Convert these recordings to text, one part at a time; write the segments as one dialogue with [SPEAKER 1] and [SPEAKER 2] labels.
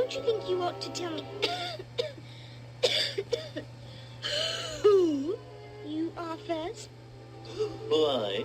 [SPEAKER 1] don't you think you ought to tell me who you are first?
[SPEAKER 2] Why?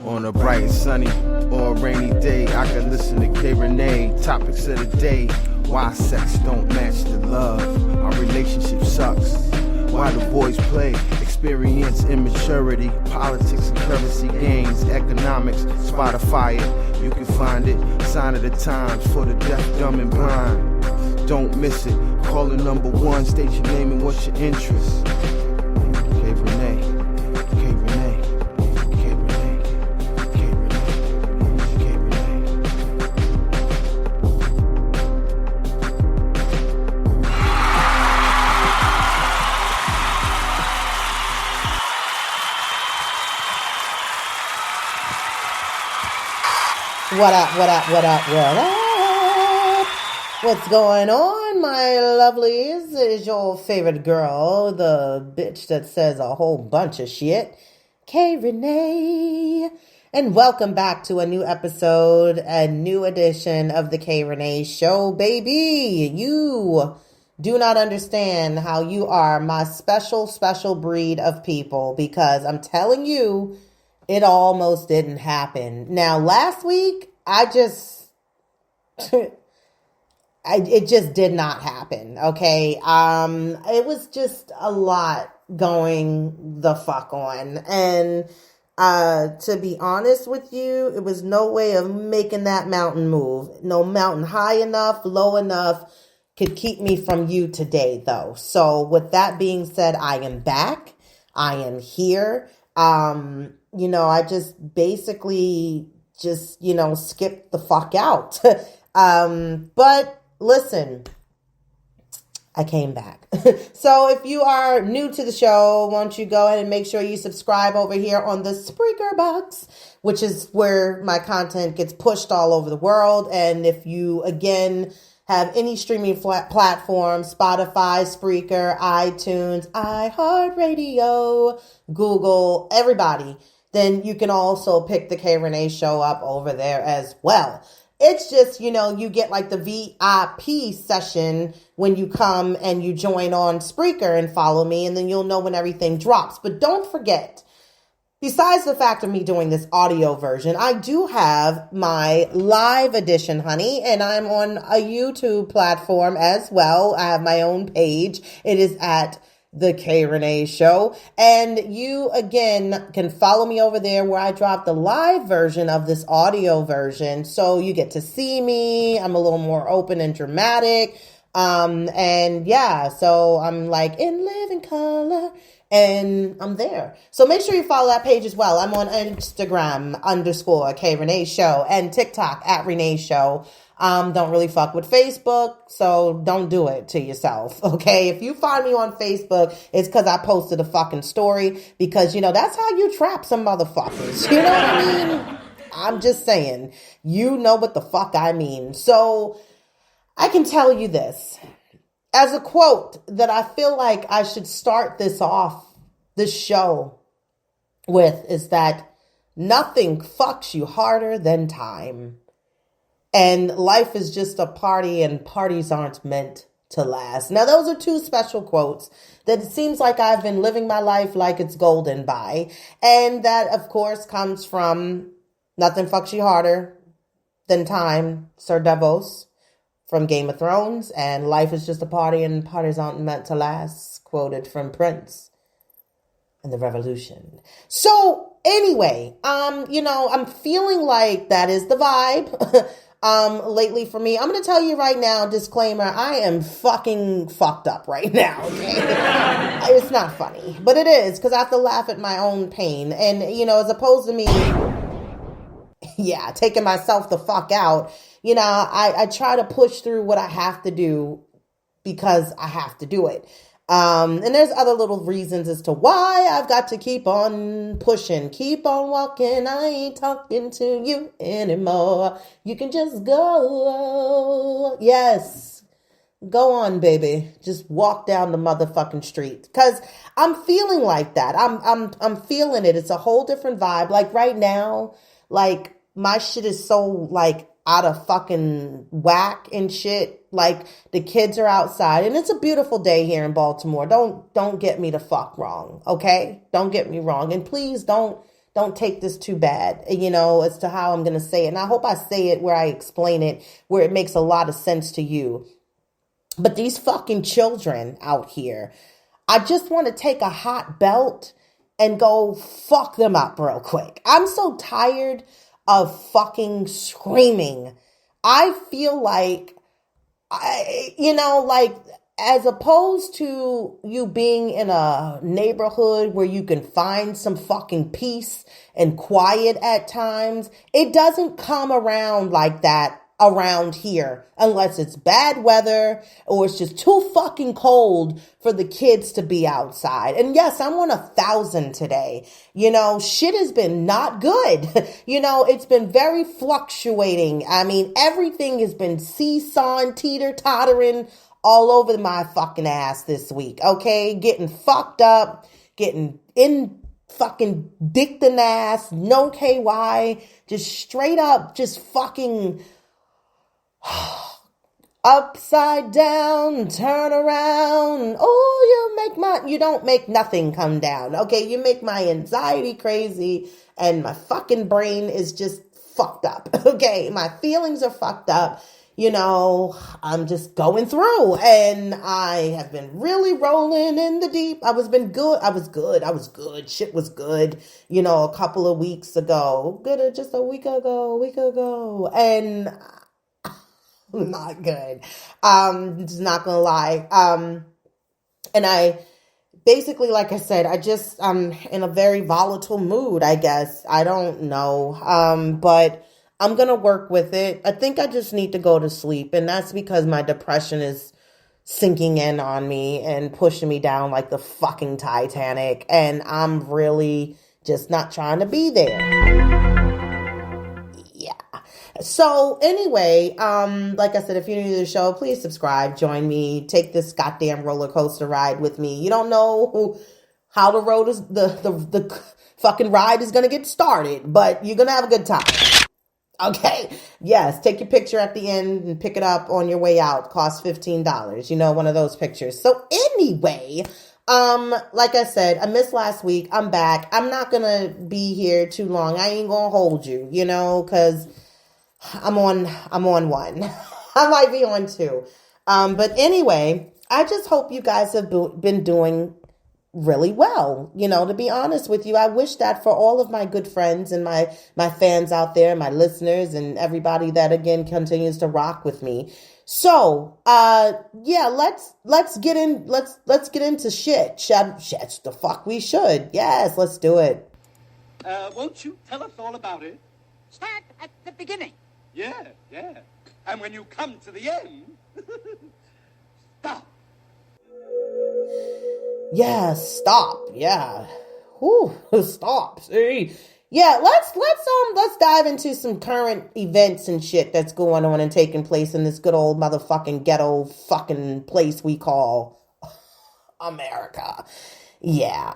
[SPEAKER 3] On a bright, sunny, or rainy day, I can listen to Rene. Topics of the day: why sex don't match the love, our relationship sucks, why the boys play, experience immaturity, politics and currency gains, economics, Spotify it, you can find it, sign of the times for the deaf, dumb and blind. Don't miss it, call the number one, state your name and what's your interest. Rene, Rene.
[SPEAKER 4] What up, what up, what up, what up? What's going on, my lovelies? Is your favorite girl, the bitch that says a whole bunch of shit, Rene. And welcome back to a new episode, a new edition of the Rene Show, baby. You do not understand how you are my special, special breed of people, because I'm telling you, it almost didn't happen. Now, last week, it just did not happen, okay? It was just a lot going the fuck on. And to be honest with you, it was no way of making that mountain move. No mountain high enough, low enough could keep me from you today, though. So with that being said, I am back. I am here. I just basically skipped the fuck out. But listen, I came back. So if you are new to the show, won't you go ahead and make sure you subscribe over here on the Spreaker box, which is where my content gets pushed all over the world. And if you, again, have any streaming platform, Spotify, Spreaker, iTunes, iHeartRadio, Google, everybody, then you can also pick the Rene Show up over there as well. It's just, you get like the VIP session when you come and you join on Spreaker and follow me, and then you'll know when everything drops. But don't forget, besides the fact of me doing this audio version, I do have my live edition, honey, and I'm on a YouTube platform as well. I have my own page. It is at the Rene Show. And you, again, can follow me over there where I drop the live version of this audio version. So you get to see me. I'm a little more open and dramatic. And yeah, so I'm like in living color. And I'm there. So make sure you follow that page as well. I'm on Instagram _ Rene Show and TikTok at Rene Show. Don't really fuck with Facebook, so don't do it to yourself, okay? If you find me on Facebook, it's because I posted a fucking story, because, that's how you trap some motherfuckers. You know what I mean? I'm just saying. You know what the fuck I mean. So I can tell you this. As a quote that I feel like I should start this show with, is that nothing fucks you harder than time. And life is just a party, and parties aren't meant to last. Now, those are two special quotes that it seems like I've been living my life like it's golden by. And that, of course, comes from Nothing Fucks You Harder Than Time, Sir Davos, from Game of Thrones, and life is just a party and parties aren't meant to last, quoted from Prince and the Revolution. So anyway, I'm feeling like that is the vibe lately for me. I'm going to tell you right now, disclaimer, I am fucking fucked up right now, okay? It's not funny, but it is, because I have to laugh at my own pain. And, as opposed to me, taking myself the fuck out, I try to push through what I have to do because I have to do it. And there's other little reasons as to why I've got to keep on pushing, keep on walking. I ain't talking to you anymore. You can just go. Yes. go on, baby. Just walk down the motherfucking street. Cause I'm feeling like that. I'm feeling it. It's a whole different vibe. Like right now, like my shit is so like out of fucking whack and shit. Like the kids are outside and it's a beautiful day here in Baltimore. Don't get me the fuck wrong. Okay. Don't get me wrong. And please don't take this too bad, as to how I'm going to say it. And I hope I say it where I explain it, where it makes a lot of sense to you. But these fucking children out here, I just want to take a hot belt and go fuck them up real quick. I'm so tired of fucking screaming. I feel like, as opposed to you being in a neighborhood where you can find some fucking peace and quiet at times, it doesn't come around like that around here unless it's bad weather or it's just too fucking cold for the kids to be outside. And yes, I'm on 1,000 today. Shit has been not good. It's been very fluctuating. I mean, everything has been seesawing, teeter-tottering all over my fucking ass this week. Okay. Getting fucked up, getting in fucking dicked in the ass, no KY, just straight up, just fucking upside down, turn around. Oh, you don't make nothing come down. Okay. You make my anxiety crazy and my fucking brain is just fucked up. Okay. My feelings are fucked up. I'm just going through and I have been really rolling in the deep. I was good. Shit was good, a couple of weeks ago, just a week ago. And not good. Just not gonna lie. And I basically, like I said, I'm in a very volatile mood, I guess. I don't know. But I'm going to work with it. I think I just need to go to sleep. And that's because my depression is sinking in on me and pushing me down like the fucking Titanic. And I'm really just not trying to be there. Yeah. So anyway, like I said, if you're new to the show, please subscribe, join me, take this goddamn roller coaster ride with me. You don't know how the road is, the fucking ride is going to get started, but you're going to have a good time. Okay. Yes. Take your picture at the end and pick it up on your way out. Costs $15. One of those pictures. So anyway, like I said, I missed last week. I'm back. I'm not going to be here too long. I ain't going to hold you, cause I'm on one. I might be on two. But anyway, I just hope you guys have been doing really well. To be honest with you, I wish that for all of my good friends and my fans out there, my listeners and everybody that again continues to rock with me. So, yeah, let's get into shit. Shit, the fuck we should. Yes, let's do it.
[SPEAKER 5] Won't you tell us all about it?
[SPEAKER 6] Start at the beginning.
[SPEAKER 5] Yeah. And when you come to the end, stop.
[SPEAKER 4] Yeah, stop. Yeah. Whew, stop. See? Yeah, let's dive into some current events and shit that's going on and taking place in this good old motherfucking ghetto fucking place we call America. Yeah.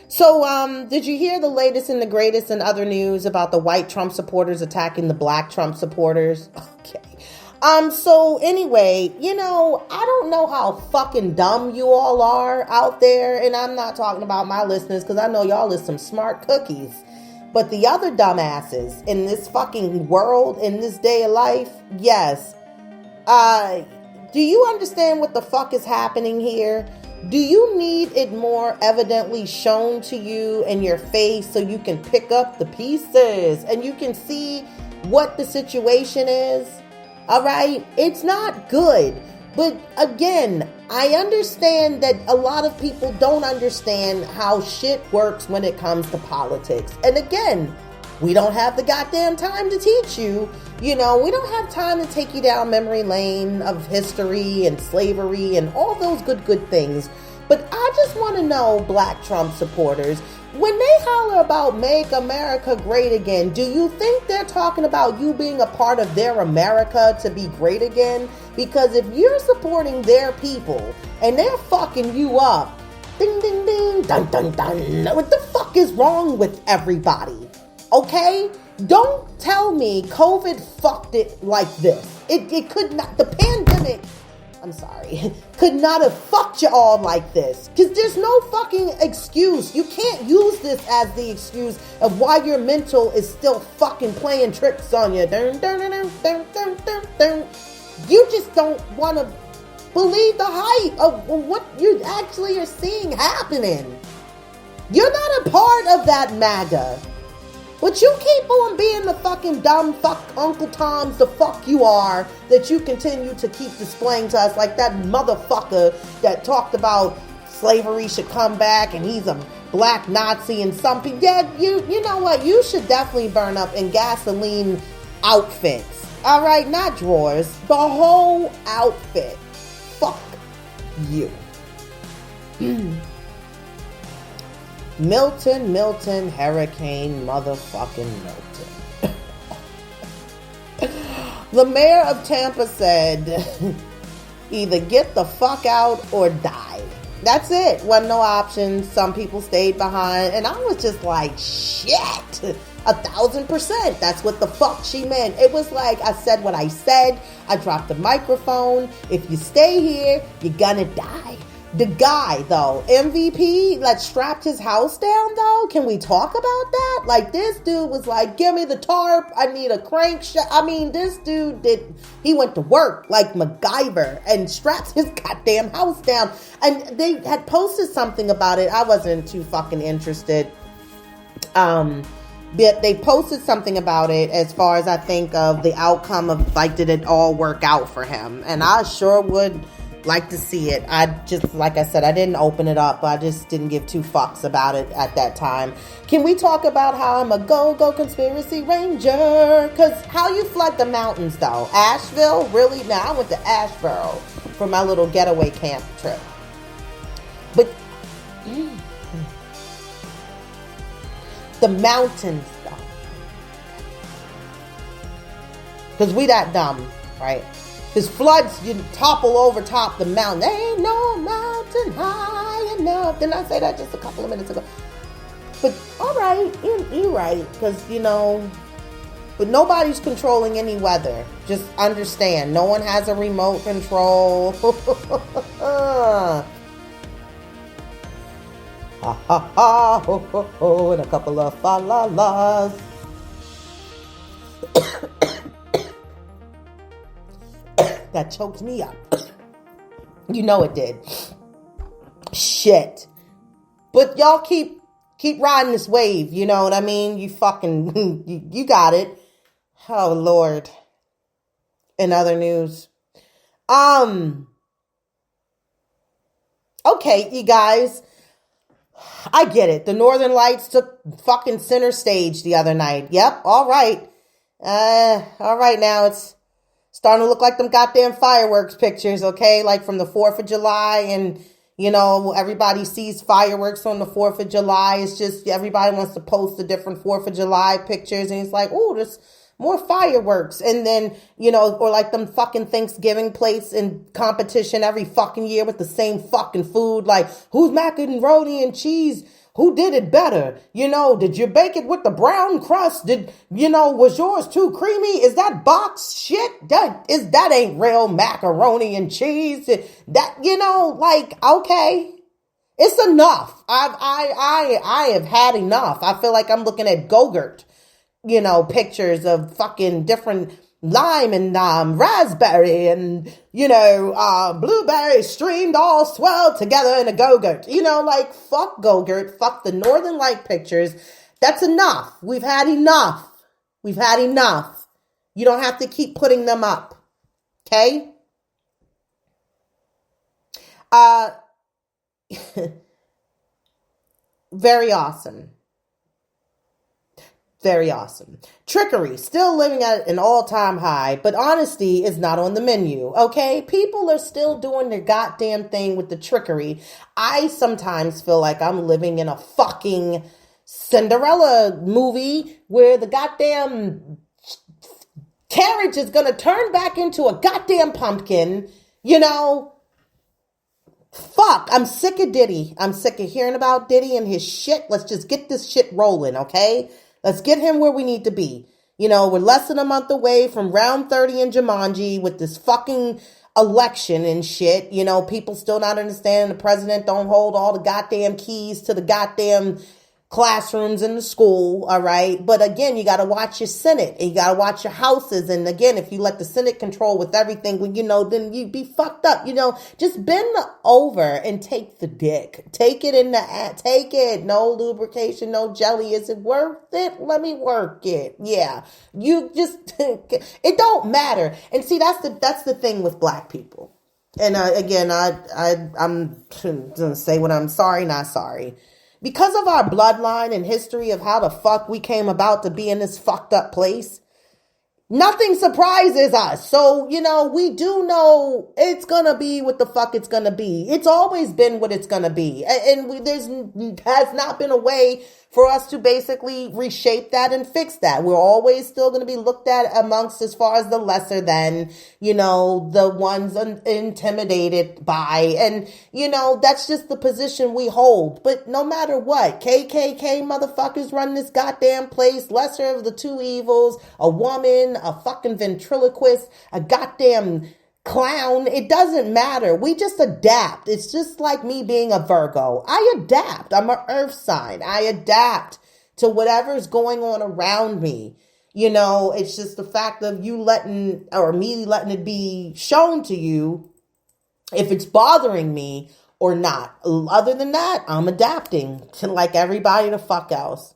[SPEAKER 4] So, did you hear the latest and the greatest and other news about the white Trump supporters attacking the black Trump supporters? Okay. So anyway, I don't know how fucking dumb you all are out there. And I'm not talking about my listeners because I know y'all is some smart cookies. But the other dumbasses in this fucking world, in this day of life, yes. Do you understand what the fuck is happening here? Do you need it more evidently shown to you in your face so you can pick up the pieces and you can see what the situation is? All right, it's not good. But again, I understand that a lot of people don't understand how shit works when it comes to politics. And again, we don't have the goddamn time to teach you. We don't have time to take you down memory lane of history and slavery and all those good things. But I just want to know, black Trump supporters, when they holler about make America great again, do you think they're talking about you being a part of their America to be great again? Because if you're supporting their people and they're fucking you up, ding, ding, ding, dun, dun, dun, what the fuck is wrong with everybody? Okay? Don't tell me COVID fucked it like this. It could not, the pandemic, I'm sorry, could not have fucked you all like this. Because there's no fucking excuse. You can't use this as the excuse of why your mental is still fucking playing tricks on you. Dun, dun, dun, dun, dun, dun, dun, dun. You just don't want to believe the hype of what you actually are seeing happening. You're not a part of that MAGA. But you keep on being the fucking dumb fuck Uncle Toms the fuck you are that you continue to keep displaying to us, like that motherfucker that talked about slavery should come back and he's a black Nazi and some people. Yeah, you know what? You should definitely burn up in gasoline outfits. All right, not drawers. The whole outfit. Fuck you. Milton, Hurricane, motherfucking Milton. The mayor of Tampa said, either get the fuck out or die. That's it. Wasn't no options. Some people stayed behind. And I was just like, shit. 1,000%. That's what the fuck she meant. It was like, I said what I said. I dropped the microphone. If you stay here, you're gonna die. The guy, though, MVP, like, strapped his house down, though. Can we talk about that? Like, this dude was like, give me the tarp. I need a crankshaft. I mean, this dude he went to work like MacGyver and strapped his goddamn house down. And they had posted something about it. I wasn't too fucking interested. But they posted something about it as far as I think of the outcome of, like, did it all work out for him? And I sure would like to see it. I just, like I said, I didn't open it up. I just didn't give two fucks about it at that time. Can we talk about how I'm a go-go conspiracy ranger? Because how you flood the mountains, though? Asheville? Really? Now I went to Asheville for my little getaway camp trip. But the mountains, though. Because we that dumb, right? Because floods, you topple over top the mountain. There ain't no mountain high enough. Didn't I say that just a couple of minutes ago? But, all right, you're right. Because, but nobody's controlling any weather. Just understand, no one has a remote control. Ha ha ha, ho ho ho, and a couple of fa-la-las. That choked me up. You know it did. Shit. But y'all keep riding this wave, you know what I mean? You fucking, you got it. Oh, Lord. In other news. Okay, you guys. I get it. The Northern Lights took fucking center stage the other night. Yep, all right. All right, now it's starting to look like them goddamn fireworks pictures, okay? Like from the 4th of July and, everybody sees fireworks on the 4th of July. It's just everybody wants to post the different 4th of July pictures and it's like, oh, there's more fireworks. And then, or like them fucking Thanksgiving plates in competition every fucking year with the same fucking food. Like, who's macaroni and cheese? Who did it better? Did you bake it with the brown crust? Was yours too creamy? Is that box shit? That ain't real macaroni and cheese. Okay. It's enough. I have had enough. I feel like I'm looking at Go-Gurt, pictures of fucking different lime and raspberry and, blueberry streamed all swelled together in a Go-Gurt. Fuck Go-Gurt, fuck the Northern Light pictures. That's enough. We've had enough. We've had enough. You don't have to keep putting them up. Okay? Very awesome. Very awesome. Trickery, still living at an all-time high, but honesty is not on the menu, okay? People are still doing their goddamn thing with the trickery. I sometimes feel like I'm living in a fucking Cinderella movie where the goddamn carriage is gonna turn back into a goddamn pumpkin, you know. Fuck, I'm sick of Diddy. I'm sick of hearing about Diddy and his shit. Let's just get this shit rolling, okay? Let's get him where we need to be. You know, we're less than a month away from round 30 in Jumanji with this fucking election and shit. You know, people still not understanding the president don't hold all the goddamn keys to the goddamn classrooms in the school, all right? But again, you got to watch your Senate and you got to watch your houses. And again, if you let the Senate control with everything, well, you know, then you'd be fucked up. You know, just bend over and take the dick. Take it in the, take it. No lubrication, no jelly. Is it worth it? Let me work it. Yeah. You just, it don't matter. And see, that's the thing with black people. And again, I'm going to say what I'm sorry, not sorry. Because of our bloodline and history of how the fuck we came about to be in this fucked up place, nothing surprises us. So, you know, we do know it's gonna be what the fuck it's gonna be. It's always been what it's gonna be. And has not been a way for us to basically reshape that and fix that. We're always still going to be looked at amongst as far as the lesser than, you know, the ones intimidated by. And, you know, that's just the position we hold. But no matter what, KKK motherfuckers run this goddamn place. Lesser of the two evils, a woman, a fucking ventriloquist, a goddamn clown. It doesn't matter. We just adapt. It's just like me being a Virgo. I adapt. I'm an earth sign. I adapt to whatever's going on around me. You know, it's just the fact of you letting, or me letting it be shown to you if it's bothering me or not. Other than that, I'm adapting to like everybody the fuck else.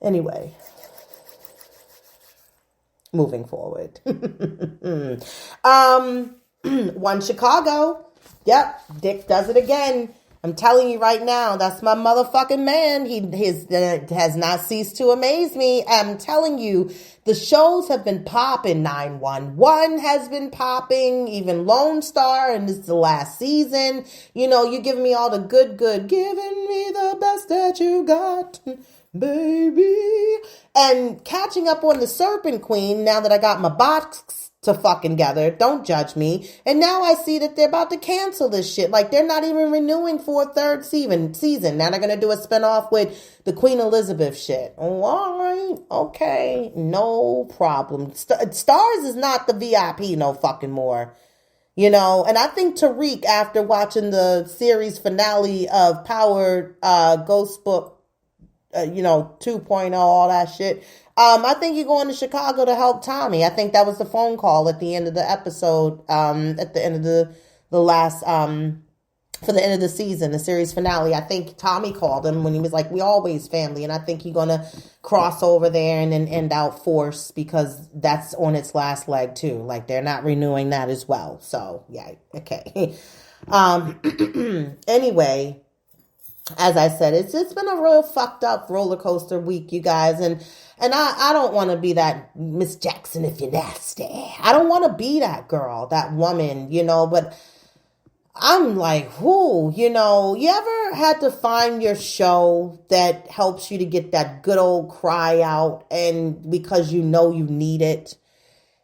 [SPEAKER 4] Anyway. Moving forward. One Chicago. Yep. Dick does it again. I'm telling you right now, that's my motherfucking man. He has not ceased to amaze me. I'm telling you, the shows have been popping. 911 has been popping. Even Lone Star, and this is the last season. You know, you're giving me all the good, giving me the best that you got, baby. And catching up on the Serpent Queen now that I got my box to fucking gather. Don't judge me. And now I see that they're about to cancel this shit. Like, they're not even renewing for a third season. Now they're going to do a spinoff with the Queen Elizabeth shit. Oh, all right. Okay. No problem. Stars is not the VIP no fucking more. You know, and I think Tariq, after watching the series finale of Power Ghost Book, 2.0, all that shit. I think you're going to Chicago to help Tommy. I think that was the phone call at the end of the episode, at the end of the last, for the end of the season, the series finale. I think Tommy called him when he was like, we always family. And I think you're going to cross over there and then end out Force because that's on its last leg too. Like, they're not renewing that as well. So, yeah, okay. Anyway, as I said, it's been a real fucked up roller coaster week, you guys. And I don't want to be that Miss Jackson if you're nasty. I don't want to be that girl, that woman, but I'm like, whoo, you ever had to find your show that helps you to get that good old cry out and because you need it?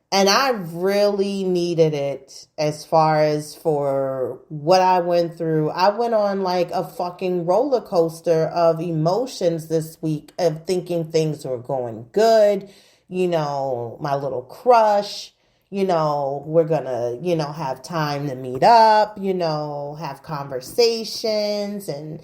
[SPEAKER 4] And I really needed it as far as for what I went through. I went on like a fucking roller coaster of emotions this week of thinking things were going good. My little crush, we're gonna, have time to meet up, have conversations and,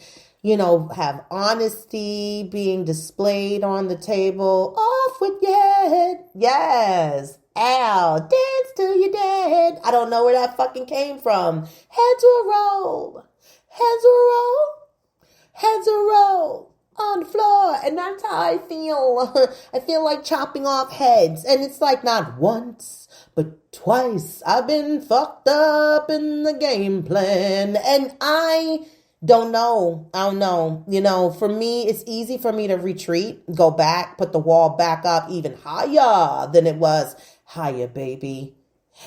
[SPEAKER 4] have honesty being displayed on the table. Off with your head. Yes. Al, dance till you're dead. I don't know where that fucking came from. Heads will roll. Heads will roll. Heads will roll on the floor. And that's how I feel. I feel like chopping off heads. And it's like not once, but twice I've been fucked up in the game plan. And I don't know. For me, it's easy for me to retreat, go back, put the wall back up even higher than it was. Higher, baby.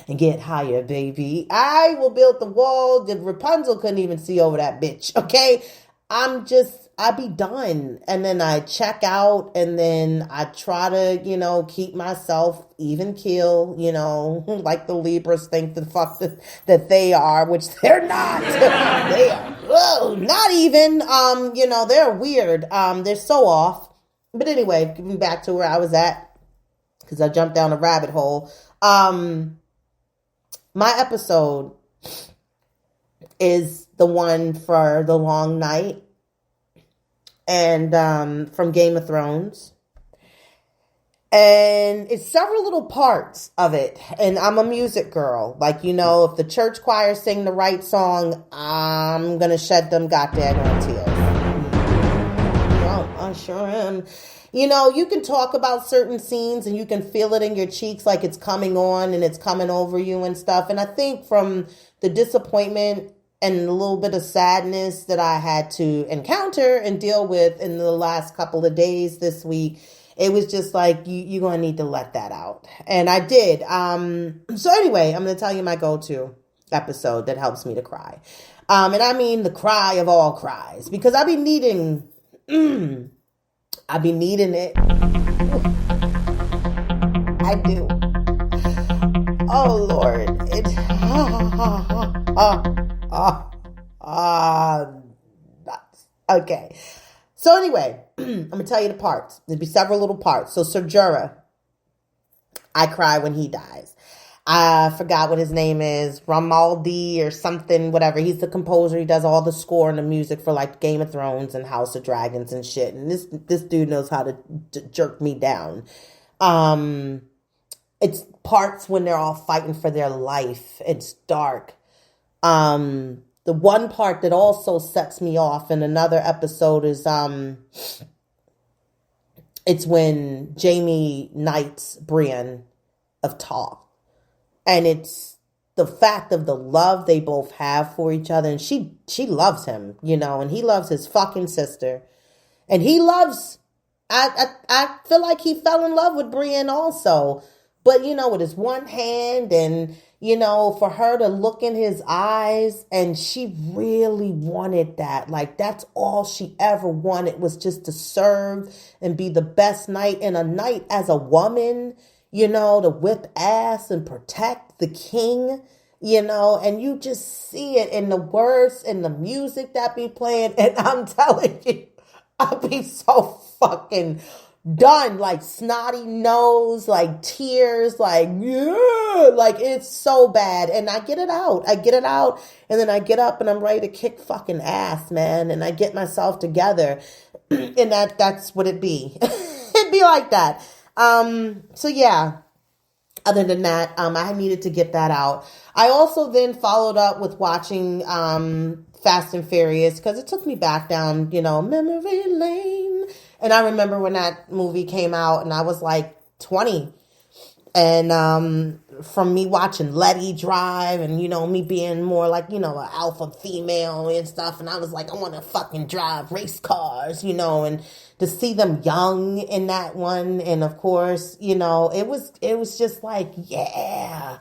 [SPEAKER 4] And get higher, baby. I will build the wall. The Rapunzel couldn't even see over that bitch, okay? I be done. And then I check out, and then I try to, keep myself even keel, like the Libras think the fuck that they are, which they're not. They are, not even, they're weird. They're so off. But anyway, getting back to where I was at, because I jumped down a rabbit hole. My episode is the one for the long night, and from Game of Thrones. And it's several little parts of it. And I'm a music girl. Like, if the church choir sing the right song, I'm going to shed them goddamn tears. I sure am. You can talk about certain scenes and you can feel it in your cheeks like it's coming on and it's coming over you and stuff. And I think from the disappointment and a little bit of sadness that I had to encounter and deal with in the last couple of days this week, it was just like, you're going to need to let that out. And I did. So anyway, I'm going to tell you my go-to episode that helps me to cry. And I mean the cry of all cries, because I be needing it. I do. Oh, Lord. Okay. So anyway, I'm going to tell you the parts. There'll be several little parts. So Ser Jorah, I cry when he dies. I forgot what his name is, Ramaldi or something, whatever. He's the composer. He does all the score and the music for like Game of Thrones and House of Dragons and shit. And this dude knows how to jerk me down. It's parts when they're all fighting for their life. It's dark. The one part that also sets me off in another episode is it's when Jaime knights Brienne of Tarth. And it's the fact of the love they both have for each other. And she loves him, and he loves his fucking sister. And he loves, I feel like he fell in love with Brienne also. But, with his one hand and, for her to look in his eyes, and she really wanted that. Like, that's all she ever wanted, was just to serve and be the best knight, and a knight as a woman, to whip ass and protect the king, and you just see it in the words and the music that be playing. And I'm telling you, I'll be so fucking done, like snotty nose, like tears, like, yeah, like it's so bad. And I get it out. And then I get up and I'm ready to kick fucking ass, man. And I get myself together. And that's what it be. It'd be like that. So yeah, other than that, I needed to get that out. I also then followed up with watching, Fast and Furious, because it took me back down, memory lane. And I remember when that movie came out and I was like 20. And from me watching Letty drive and, me being more like, an alpha female and stuff. And I was like, I want to fucking drive race cars, and to see them young in that one. And of course, it was just like, yeah,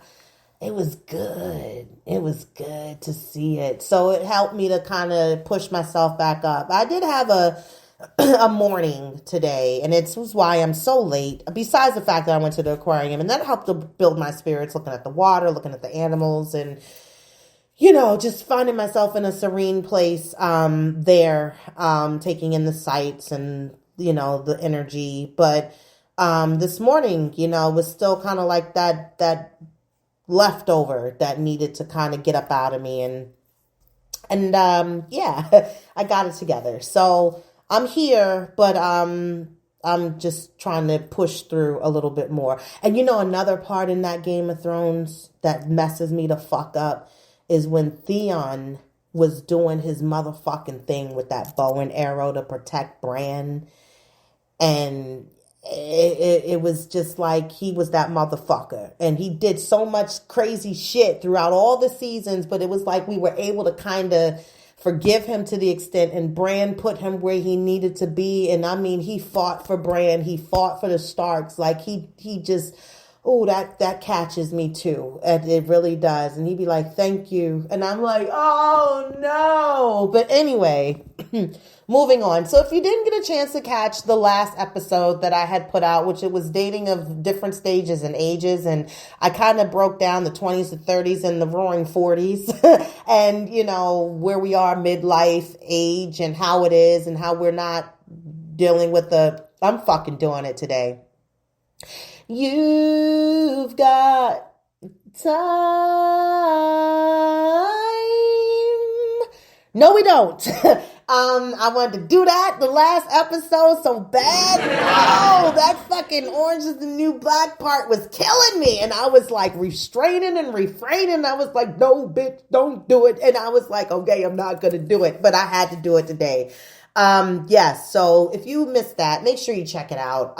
[SPEAKER 4] it was good. It was good to see it. So it helped me to kind of push myself back up. I did have a morning today, and it was why I'm so late, besides the fact that I went to the aquarium, and that helped to build my spirits, looking at the water, looking at the animals, and just finding myself in a serene place there, taking in the sights and the energy. But this morning, was still kind of like that leftover that needed to kind of get up out of me, and yeah, I got it together. So I'm here, but I'm just trying to push through a little bit more. And another part in that Game of Thrones that messes me the fuck up is when Theon was doing his motherfucking thing with that bow and arrow to protect Bran. And it was just like he was that motherfucker. And he did so much crazy shit throughout all the seasons, but it was like we were able to kind of forgive him to the extent, and Bran put him where he needed to be. And I mean, he fought for Bran. He fought for the Starks. Like he just, oh, that catches me too. It really does. And he'd be like, thank you. And I'm like, oh no. But anyway, moving on. So if you didn't get a chance to catch the last episode that I had put out, which it was dating of different stages and ages, and I kind of broke down the 20s to 30s and the roaring 40s and, you know, where we are midlife age and how it is and how we're not dealing with I'm fucking doing it today. You've got time. No, we don't. I wanted to do that the last episode so bad. Oh, that fucking Orange is the New Black part was killing me. And I was like restraining and refraining. I was like, no, bitch, don't do it. And I was like, okay, I'm not going to do it. But I had to do it today. Yes. So if you missed that, make sure you check it out.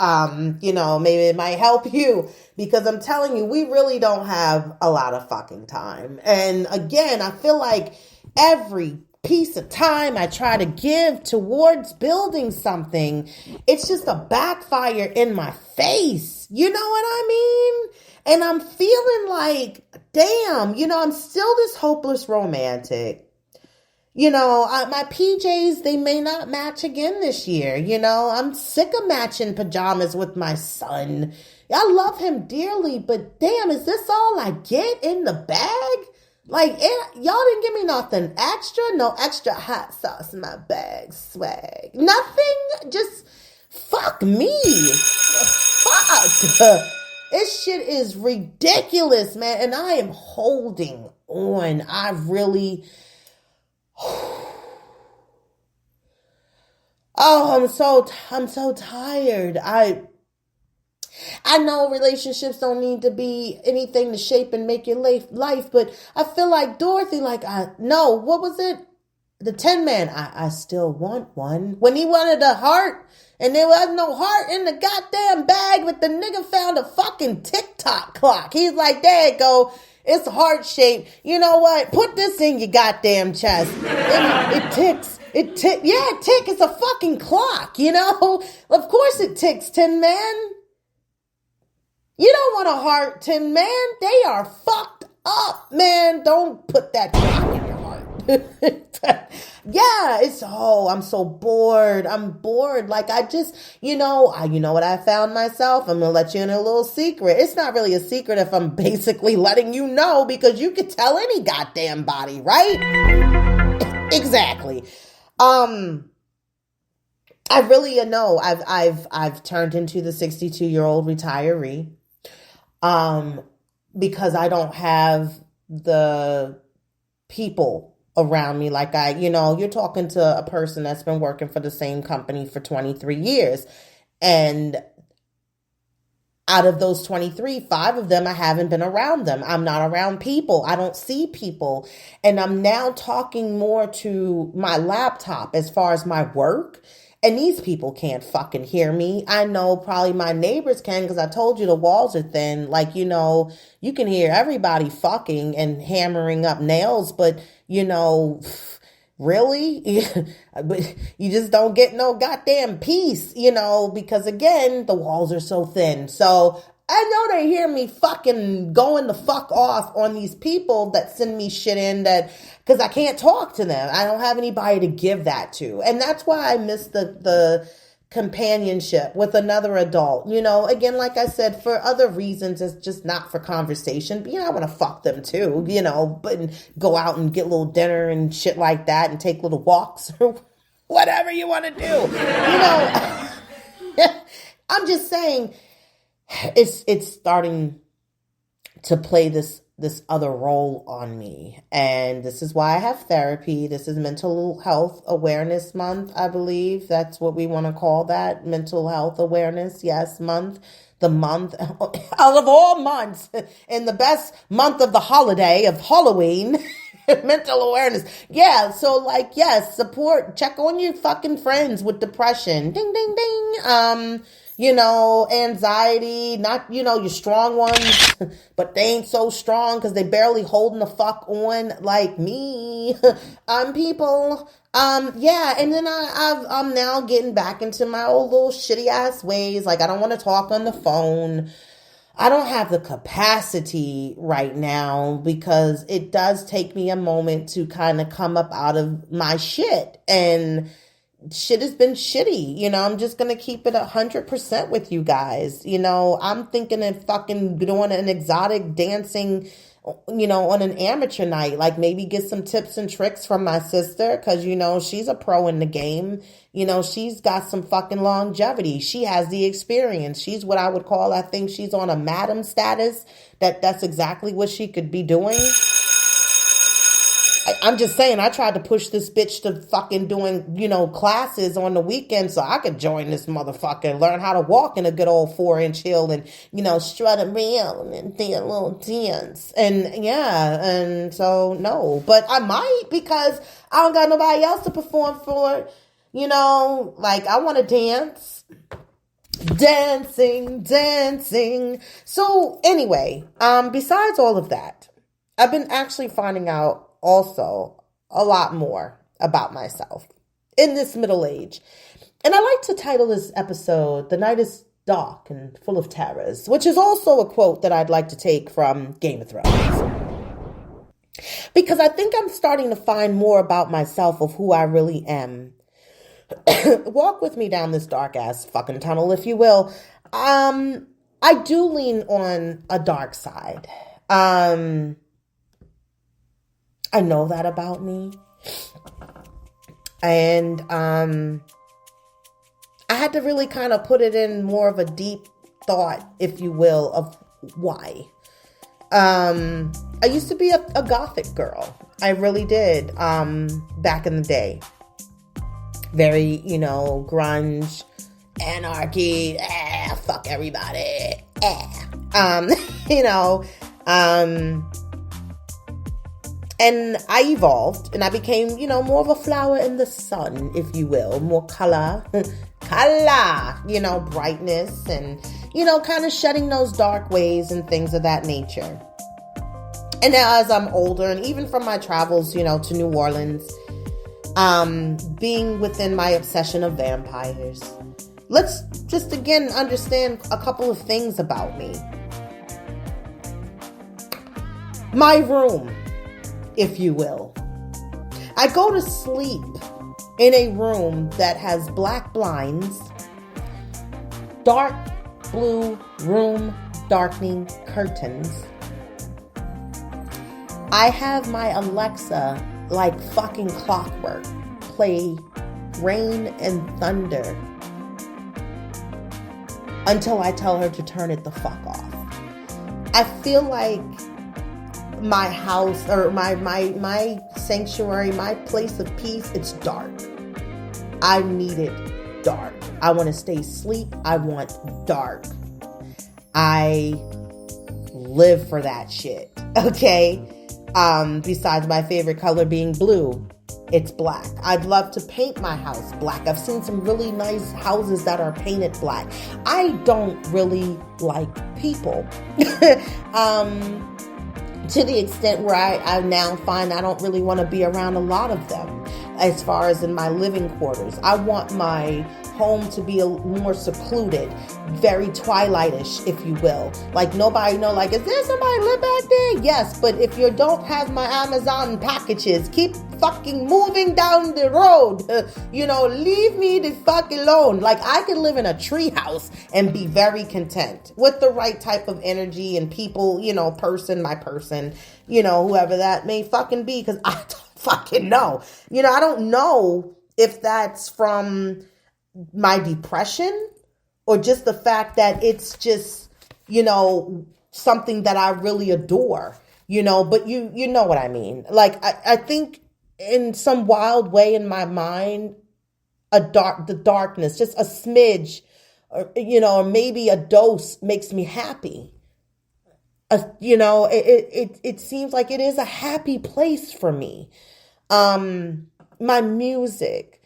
[SPEAKER 4] You know, maybe it might help you because I'm telling you, we really don't have a lot of fucking time. And again, I feel like every piece of time I try to give towards building something, it's just a backfire in my face. You know what I mean? And I'm feeling like, damn, you know, I'm still this hopeless romantic. You know, my PJs, they may not match again this year. You know, I'm sick of matching pajamas with my son. I love him dearly, but damn, is this all I get in the bag? Like, y'all didn't give me nothing extra, no extra hot sauce in my bag, swag. Nothing, just fuck me. Fuck. This shit is ridiculous, man, and I am holding on. I really... Oh, I'm so tired. I know relationships don't need to be anything to shape and make your life, but I feel like Dorothy, what was it? The Tin Man. I still want one. When he wanted a heart and there was no heart in the goddamn bag, but the nigga found a fucking TikTok clock. He's like, there you go. It's heart shaped. You know what? Put this in your goddamn chest. It ticks. It ticks. Yeah, it ticks. It's a fucking clock, you know? Of course it ticks, Tin Man. You don't want a heart, Tin Man. They are fucked up, man. Don't put that clock in your heart. Yeah, I'm so bored. I'm bored. Like I just, you know what I found myself? I'm going to let you in a little secret. It's not really a secret if I'm basically letting you know because you could tell any goddamn body, right? Exactly. I really know I've turned into the 62-year-old retiree. Because I don't have the people around me like you're talking to a person that's been working for the same company for 23 years. And out of those 23, 5 of them, I haven't been around them. I'm not around people. I don't see people. And I'm now talking more to my laptop as far as my work. And these people can't fucking hear me. I know probably my neighbors can because I told you the walls are thin. Like, you know, you can hear everybody fucking and hammering up nails, but, you know, really? But you just don't get no goddamn peace, you know, because again, the walls are so thin. So I know they hear me fucking going the fuck off on these people that send me shit in that, because I can't talk to them. I don't have anybody to give that to. And that's why I miss the companionship with another adult. You know, again, like I said, for other reasons, it's just not for conversation. But, you know, I want to fuck them too, you know, but go out and get a little dinner and shit like that and take little walks or whatever you want to do. You know, I'm just saying, it's starting to play this other role on me. And this is why I have therapy. This is Mental Health Awareness Month, I believe. That's what we want to call that. Mental Health Awareness, yes, month. The month out of all months, and the best month of the holiday of Halloween. Mental awareness. Yeah, so like, yes, support, check on your fucking friends with depression. Ding, ding, ding. You know, anxiety, not, you know, your strong ones, but they ain't so strong because they barely holding the fuck on like me. I'm people. Yeah, and then I'm now getting back into my old little shitty ass ways. Like, I don't want to talk on the phone. I don't have the capacity right now because it does take me a moment to kind of come up out of my shit. And shit has been shitty. I'm just going to keep it 100% with you guys. I'm thinking of fucking doing an exotic dancing, on an amateur night, like maybe get some tips and tricks from my sister. Cause she's a pro in the game. She's got some fucking longevity. She has the experience. She's what I would call, I think she's on a madam status. That's exactly what she could be doing. I'm just saying, I tried to push this bitch to fucking doing, classes on the weekend so I could join this motherfucker and learn how to walk in a good old 4-inch heel and, strut around and do a little dance. And yeah, and so no, but I might because I don't got nobody else to perform for, like I want to dance. Dancing. So anyway, besides all of that, I've been actually finding out also a lot more about myself in this middle age. And I like to title this episode, "The Night is Dark and Full of Terrors," which is also a quote that I'd like to take from Game of Thrones. Because I think I'm starting to find more about myself of who I really am. Walk with me down this dark ass fucking tunnel, if you will. I do lean on a dark side. I know that about me. And I had to really kind of put it in more of a deep thought, if you will, of why. I used to be a gothic girl. I really did. Back in the day. Very, grunge, anarchy, fuck everybody. And I evolved and I became, more of a flower in the sun, if you will, more color, brightness and, kind of shedding those dark ways and things of that nature. And now as I'm older and even from my travels, to New Orleans, being within my obsession of vampires, let's just again understand a couple of things about me. My room, if you will. I go to sleep in a room that has black blinds, dark blue room darkening curtains. I have my Alexa, like fucking clockwork, play Rain and Thunder until I tell her to turn it the fuck off. I feel like my house or my sanctuary, my place of peace, it's dark. I need it dark. I want to stay asleep. I want dark. I live for that shit. Okay. Besides my favorite color being blue, it's black. I'd love to paint my house black. I've seen some really nice houses that are painted black. I don't really like people. To the extent where I now find I don't really want to be around a lot of them as far as in my living quarters. I want my home to be more secluded, very twilightish, if you will. Like nobody know, like, is there somebody live back there? Yes, but if you don't have my Amazon packages, keep fucking moving down the road. Leave me the fuck alone. Like I could live in a tree house and be very content with the right type of energy and people, my person, whoever that may fucking be, because I don't fucking know. I don't know if that's from my depression or just the fact that it's just, something that I really adore, but you know what I mean? Like, I think in some wild way in my mind, the darkness, just a smidge, or, or maybe a dose makes me happy. It seems like it is a happy place for me. My music,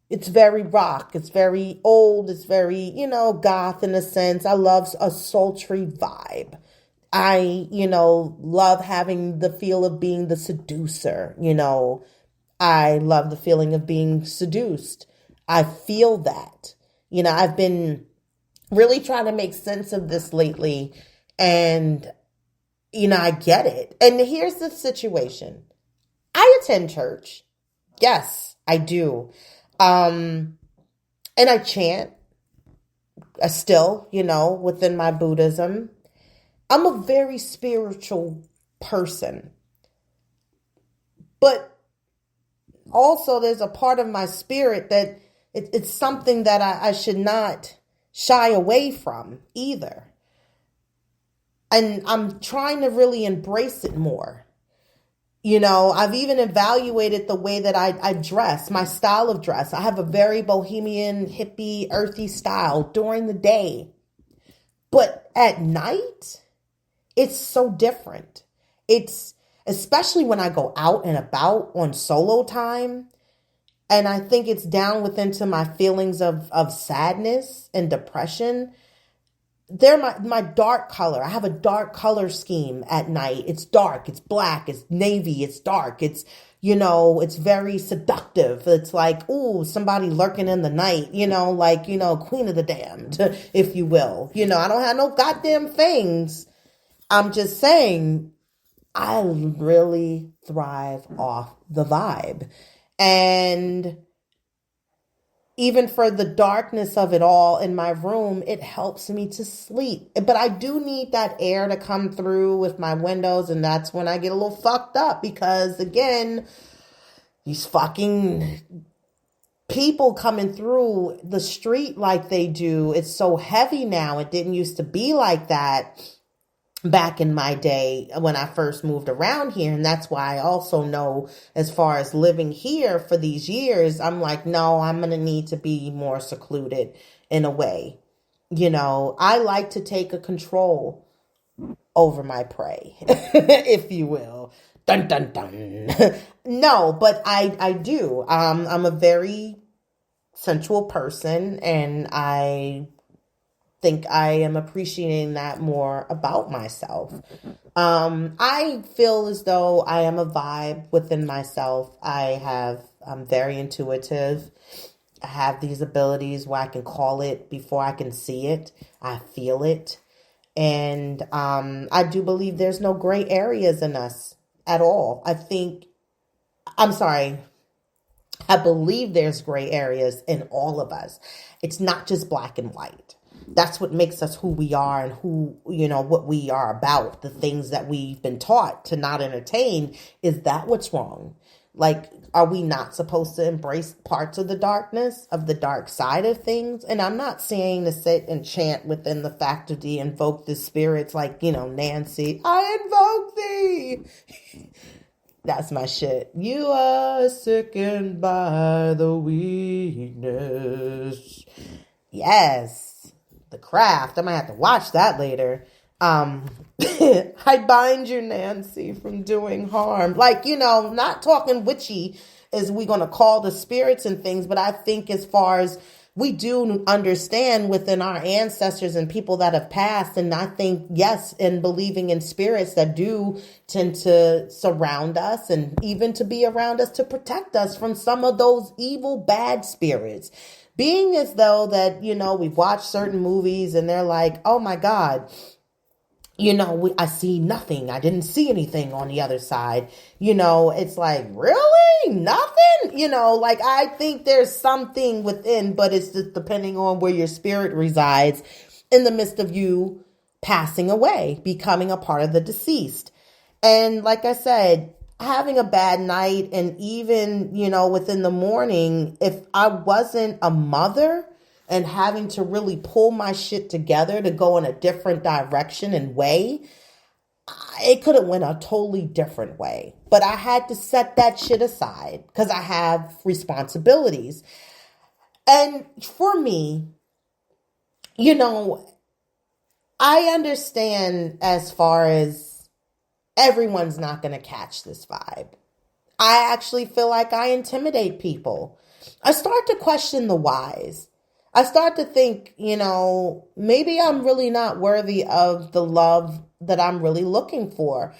[SPEAKER 4] it's very rock. It's very old. It's very, goth in a sense. I love a sultry vibe. I, love having the feel of being the seducer. I love the feeling of being seduced. I feel that. I've been really trying to make sense of this lately And, I get it. And here's the situation. I attend church. Yes, I do. And I chant still, within my Buddhism. I'm a very spiritual person. But also there's a part of my spirit that it's something that I should not shy away from either. And I'm trying to really embrace it more. I've even evaluated the way that I dress, my style of dress. I have a very bohemian, hippie, earthy style during the day. But at night, it's so different. It's especially when I go out and about on solo time. And I think it's down within to my feelings of sadness and depression. They're my dark color. I have a dark color scheme at night. It's dark, it's black, it's navy, it's dark. It's, it's very seductive. It's like, ooh, somebody lurking in the night, Queen of the Damned, if you will. I don't have no goddamn things. I'm just saying, I really thrive off the vibe. And even for the darkness of it all in my room, it helps me to sleep. But I do need that air to come through with my windows. And that's when I get a little fucked up because, again, these fucking people coming through the street like they do. It's so heavy now. It didn't used to be like that back in my day when I first moved around here. And that's why I also know, as far as living here for these years, I'm like, no, I'm going to need to be more secluded in a way. I like to take a control over my prey, if you will. Dun, dun, dun. No, but I do. I'm a very sensual person, and I think I am appreciating that more about myself. I feel as though I am a vibe within myself. I'm very intuitive. I have these abilities where I can call it before I can see it. I feel it. And I do believe there's no gray areas in us at all. I believe there's gray areas in all of us. It's not just black and white. That's what makes us who we are and who, what we are about. The things that we've been taught to not entertain. Is that what's wrong? Like, are we not supposed to embrace parts of the darkness, of the dark side of things? And I'm not saying to sit and chant within the faculty, invoke the spirits like, Nancy, I invoke thee. That's my shit. You are sickened by the weakness. Yes. The Craft. I might have to watch that later. I bind you, Nancy, from doing harm. Like, not talking witchy as we going to call the spirits and things, but I think as far as we do understand within our ancestors and people that have passed, and I think, yes, in believing in spirits that do tend to surround us and even to be around us to protect us from some of those evil, bad spirits. Being as though that, we've watched certain movies and they're like, oh my God, I see nothing. I didn't see anything on the other side. It's like, really? Nothing? Like, I think there's something within, but it's just depending on where your spirit resides in the midst of you passing away, becoming a part of the deceased. And like I said, having a bad night, and even, within the morning, if I wasn't a mother and having to really pull my shit together to go in a different direction and way, it could have went a totally different way. But I had to set that shit aside because I have responsibilities. And for me, I understand as far as everyone's not going to catch this vibe. I actually feel like I intimidate people. I start to question the whys. I start to think, maybe I'm really not worthy of the love that I'm really looking for.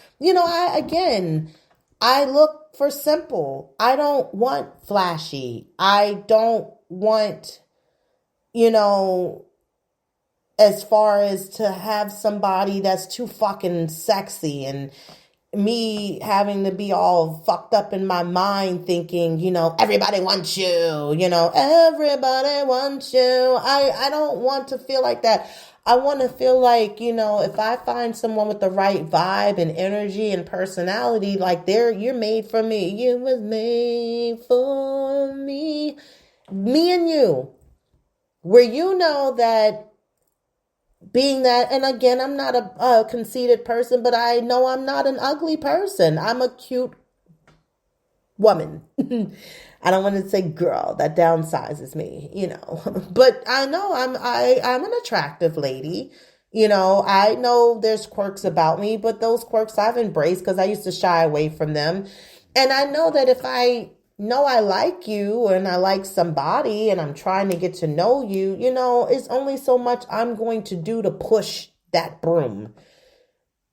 [SPEAKER 4] I look for simple. I don't want flashy. I don't want, as far as to have somebody that's too fucking sexy, and me having to be all fucked up in my mind thinking, everybody wants you, everybody wants you. I don't want to feel like that. I want to feel like, if I find someone with the right vibe and energy and personality, like you're made for me. You was made for me. Me and you. Where that being that, and again, I'm not a conceited person, but I know I'm not an ugly person. I'm a cute woman. I don't want to say girl, that downsizes me, but I know I'm an attractive lady. I know there's quirks about me, but those quirks I've embraced because I used to shy away from them. And I know that if I know I like you and I like somebody and I'm trying to get to know you, it's only so much I'm going to do to push that broom.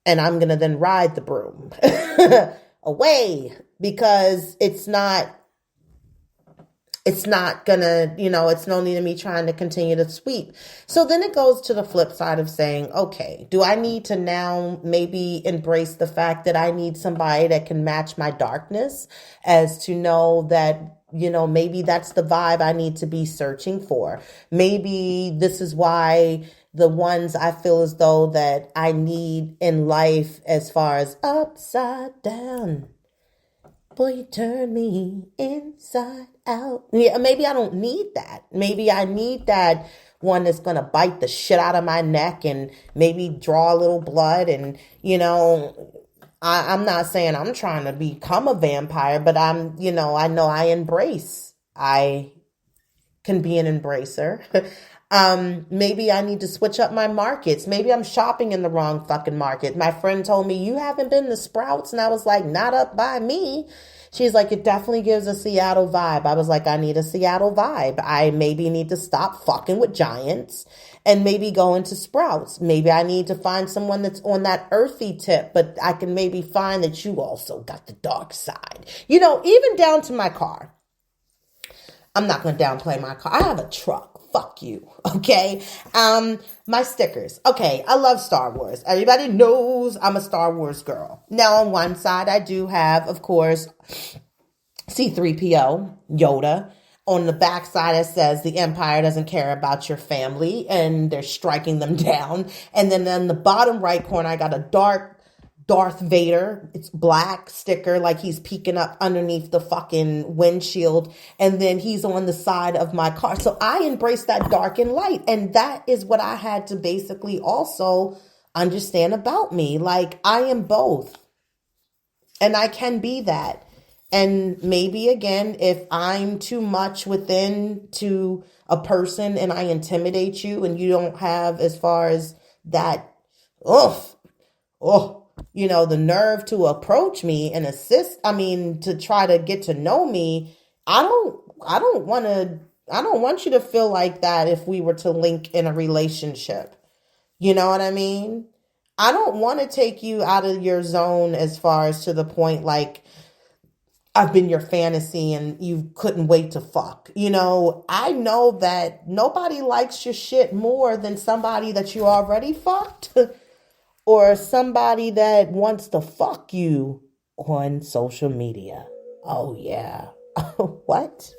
[SPEAKER 4] And I'm going to then ride the broom away, because it's not gonna, it's no need of me trying to continue to sweep. So then it goes to the flip side of saying, okay, do I need to now maybe embrace the fact that I need somebody that can match my darkness, as to know that, maybe that's the vibe I need to be searching for. Maybe this is why the ones I feel as though that I need in life, as far as upside down. Boy, you turn me inside out. Yeah, maybe I don't need that. Maybe I need that one that's going to bite the shit out of my neck and maybe draw a little blood. And, I'm not saying I'm trying to become a vampire, but I know I embrace. I can be an embracer. Maybe I need to switch up my markets. Maybe I'm shopping in the wrong fucking market. My friend told me, you haven't been to Sprouts? And I was like, not up by me. She's like, it definitely gives a Seattle vibe. I was like, I need a Seattle vibe. I maybe need to stop fucking with Giants and maybe go into Sprouts. Maybe I need to find someone that's on that earthy tip, but I can maybe find that you also got the dark side. Even down to my car. I'm not going to downplay my car. I have a truck. Fuck you. Okay. My stickers. Okay. I love Star Wars. Everybody knows I'm a Star Wars girl. Now, on one side, I do have, of course, C-3PO, Yoda. On the back side, it says the Empire doesn't care about your family and they're striking them down. And then in the bottom right corner, I got a dark Darth Vader. It's black sticker, like he's peeking up underneath the fucking windshield. And then he's on the side of my car. So I embrace that dark and light. And that is what I had to basically also understand about me. Like, I am both. And I can be that. And maybe, again, if I'm too much within to a person and I intimidate you and you don't have, as far as that, the nerve to approach me and to try to get to know me, I don't want you to feel like that if we were to link in a relationship. You know what I mean? I don't want to take you out of your zone, as far as to the point like I've been your fantasy and you couldn't wait to fuck. I know that nobody likes your shit more than somebody that you already fucked. Or somebody that wants to fuck you on social media. Oh, yeah. What?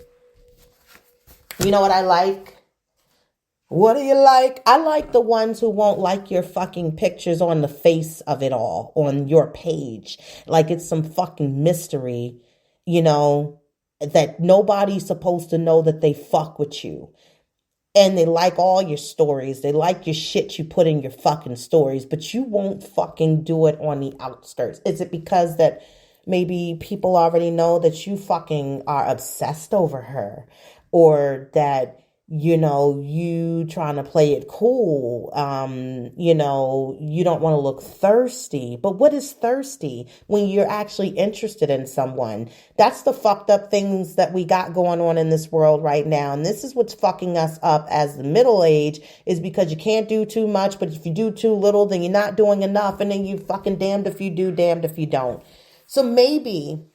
[SPEAKER 4] You know what I like? What do you like? I like the ones who won't like your fucking pictures on the face of it all, on your page. Like it's some fucking mystery, that nobody's supposed to know that they fuck with you. And they like all your stories. They like your shit you put in your fucking stories, but you won't fucking do it on the outskirts. Is it because that maybe people already know that you fucking are obsessed over her, or that, you trying to play it cool? You don't want to look thirsty. But what is thirsty when you're actually interested in someone? That's the fucked up things that we got going on in this world right now. And this is what's fucking us up as the middle age, is because you can't do too much, but if you do too little, then you're not doing enough. And then you fucking damned if you do, damned if you don't. So maybe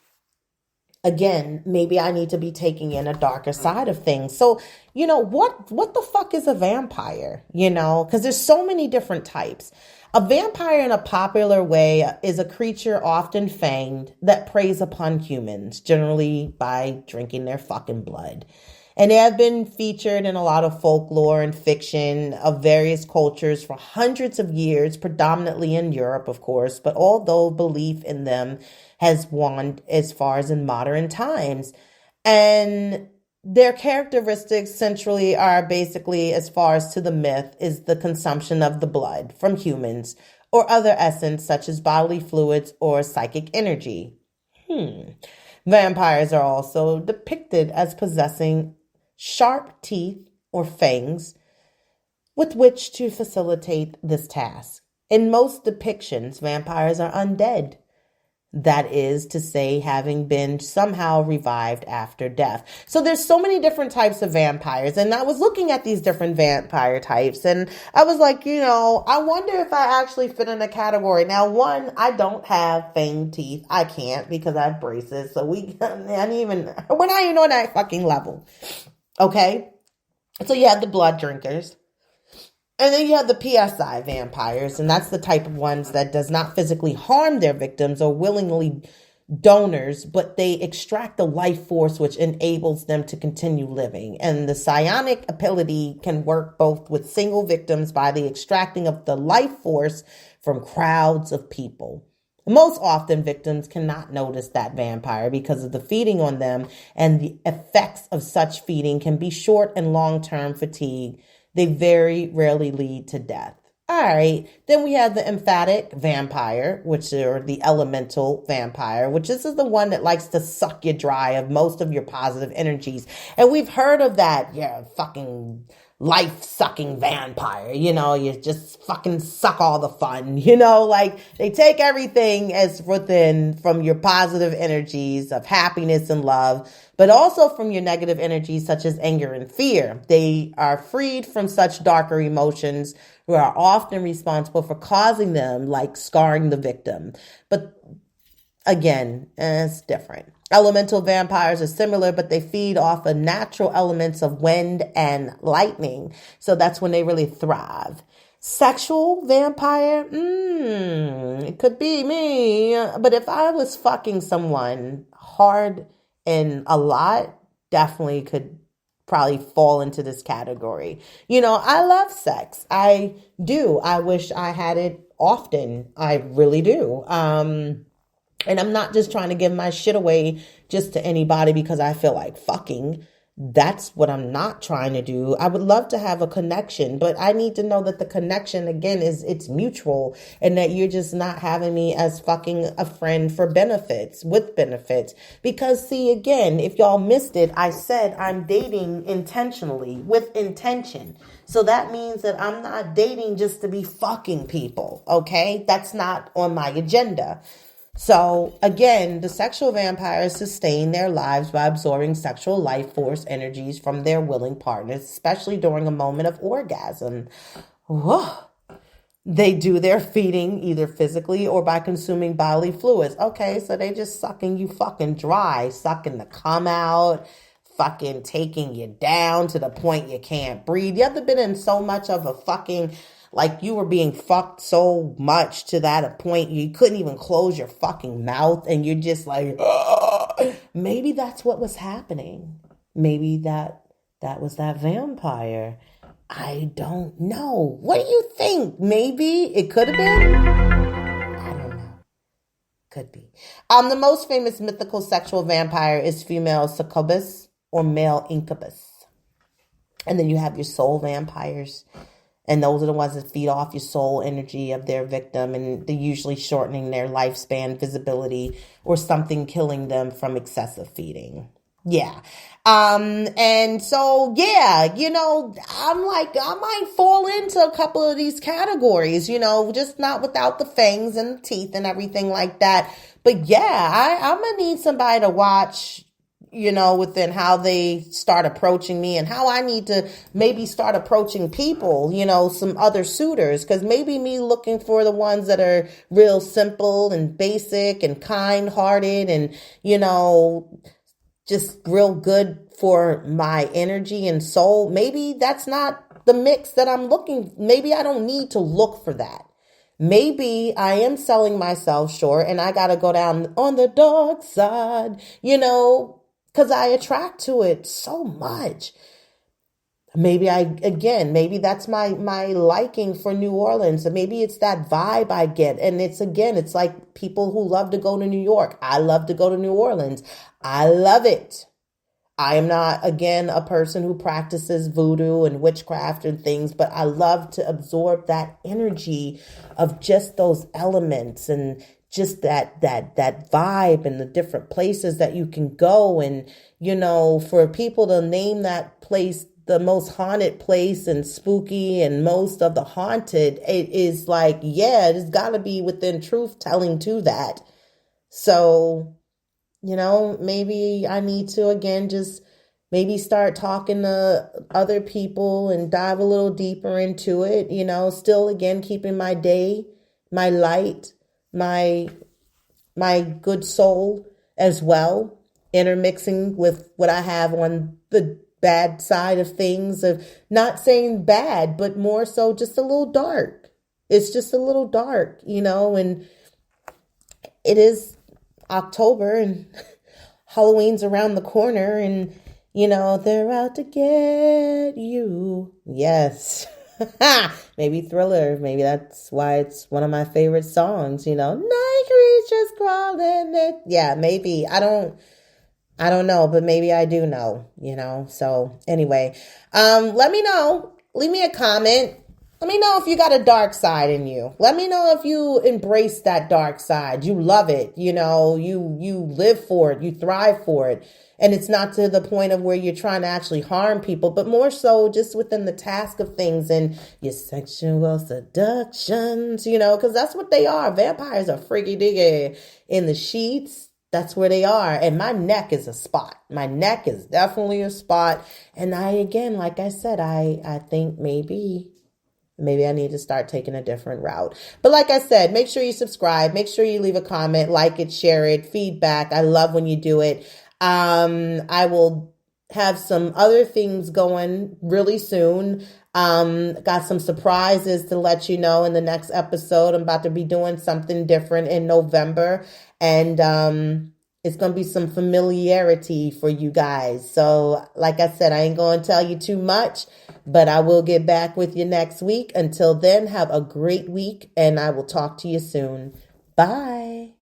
[SPEAKER 4] again, maybe I need to be taking in a darker side of things. So, what the fuck is a vampire? Because there's so many different types. A vampire in a popular way is a creature often fanged that preys upon humans, generally by drinking their fucking blood. And they have been featured in a lot of folklore and fiction of various cultures for hundreds of years, predominantly in Europe, of course, but although belief in them has waned as far as in modern times. And their characteristics centrally are basically, as far as to the myth, is the consumption of the blood from humans or other essence such as bodily fluids or psychic energy. Vampires are also depicted as possessing sharp teeth or fangs with which to facilitate this task. In most depictions, vampires are undead. That is to say, having been somehow revived after death. So there's so many different types of vampires. And I was looking at these different vampire types and I was like, I wonder if I actually fit in a category. Now, one, I don't have fanged teeth. I can't because I have braces. So we're not even on that fucking level. Okay. So you have the blood drinkers. And then you have the PSI vampires, and that's the type of ones that does not physically harm their victims or willingly donors, but they extract the life force which enables them to continue living. And the psionic ability can work both with single victims by the extracting of the life force from crowds of people. Most often, victims cannot notice that vampire because of the feeding on them, and the effects of such feeding can be short and long-term fatigue. They very rarely lead to death. All right. Then we have the emphatic vampire, which are the elemental vampire, which this is the one that likes to suck you dry of most of your positive energies. And we've heard of that. Yeah, fucking life-sucking vampire. You just fucking suck all the fun. Like they take everything as within from your positive energies of happiness and love, but also from your negative energies such as anger and fear. They are freed from such darker emotions who are often responsible for causing them, like scarring the victim. But again, it's different. Elemental vampires are similar, but they feed off of natural elements of wind and lightning. So that's when they really thrive. Sexual vampire? It could be me. But if I was fucking someone hard and a lot, definitely could probably fall into this category. I love sex. I do. I wish I had it often. I really do. And I'm not just trying to give my shit away just to anybody because I feel like fucking. That's what I'm not trying to do. I would love to have a connection, but I need to know that the connection, again, it's mutual and that you're just not having me as fucking a friend for benefits, with benefits. Because see, again, if y'all missed it, I said I'm dating intentionally, with intention. So that means that I'm not dating just to be fucking people, okay? That's not on my agenda. So again, the sexual vampires sustain their lives by absorbing sexual life force energies from their willing partners, especially during a moment of orgasm. Whoa. They do their feeding either physically or by consuming bodily fluids. Okay, so they just sucking you fucking dry, sucking the cum out, fucking taking you down to the point you can't breathe. You ever been in so much of a fucking... like you were being fucked so much to that point you couldn't even close your fucking mouth and you're just like, ugh. Maybe that's what was happening. Maybe that was that vampire. I don't know. What do you think? Maybe it could have been? I don't know. Could be. The most famous mythical sexual vampire is female succubus or male incubus. And then you have your soul vampires. And those are the ones that feed off your soul energy of their victim, and they're usually shortening their lifespan, visibility, or something killing them from excessive feeding. Yeah. And so, yeah, I'm like, I might fall into a couple of these categories, just not without the fangs and the teeth and everything like that. But yeah, I'm going to need somebody to watch, within how they start approaching me and how I need to maybe start approaching people, some other suitors, because maybe me looking for the ones that are real simple and basic and kind hearted and, just real good for my energy and soul. Maybe that's not the mix that I'm looking. Maybe I don't need to look for that. Maybe I am selling myself short and I got to go down on the dark side, because I attract to it so much. Maybe that's my liking for New Orleans. Maybe it's that vibe I get. And it's like people who love to go to New York. I love to go to New Orleans. I love it. I am not, again, a person who practices voodoo and witchcraft and things, but I love to absorb that energy of just those elements and just that vibe and the different places that you can go. And, for people to name that place the most haunted place and spooky and most of the haunted, it is like, yeah, it's got to be within truth telling to that. So, maybe I need to, again, just maybe start talking to other people and dive a little deeper into it, still, again, keeping my day, my light, my good soul as well, intermixing with what I have on the bad side of things, of not saying bad, but more so just a little dark. It's just a little dark, and it is October and Halloween's around the corner and, they're out to get you. Yes. Maybe Thriller. Maybe that's why it's one of my favorite songs, night creatures crawling. Yeah, maybe. I don't know, but maybe I do know, So anyway, let me know. Leave me a comment. Let me know if you got a dark side in you. Let me know if you embrace that dark side. You love it. You live for it. You thrive for it. And it's not to the point of where you're trying to actually harm people, but more so just within the task of things and your sexual seductions, because that's what they are. Vampires are freaky diggy in the sheets. That's where they are. And my neck is a spot. My neck is definitely a spot. And like I said, I think maybe I need to start taking a different route. But like I said, make sure you subscribe. Make sure you leave a comment, like it, share it, feedback. I love when you do it. I will have some other things going really soon. Got some surprises to let you know in the next episode. I'm about to be doing something different in November, and it's going to be some familiarity for you guys. So like I said, I ain't going to tell you too much, but I will get back with you next week. Until then, have a great week, and I will talk to you soon. Bye.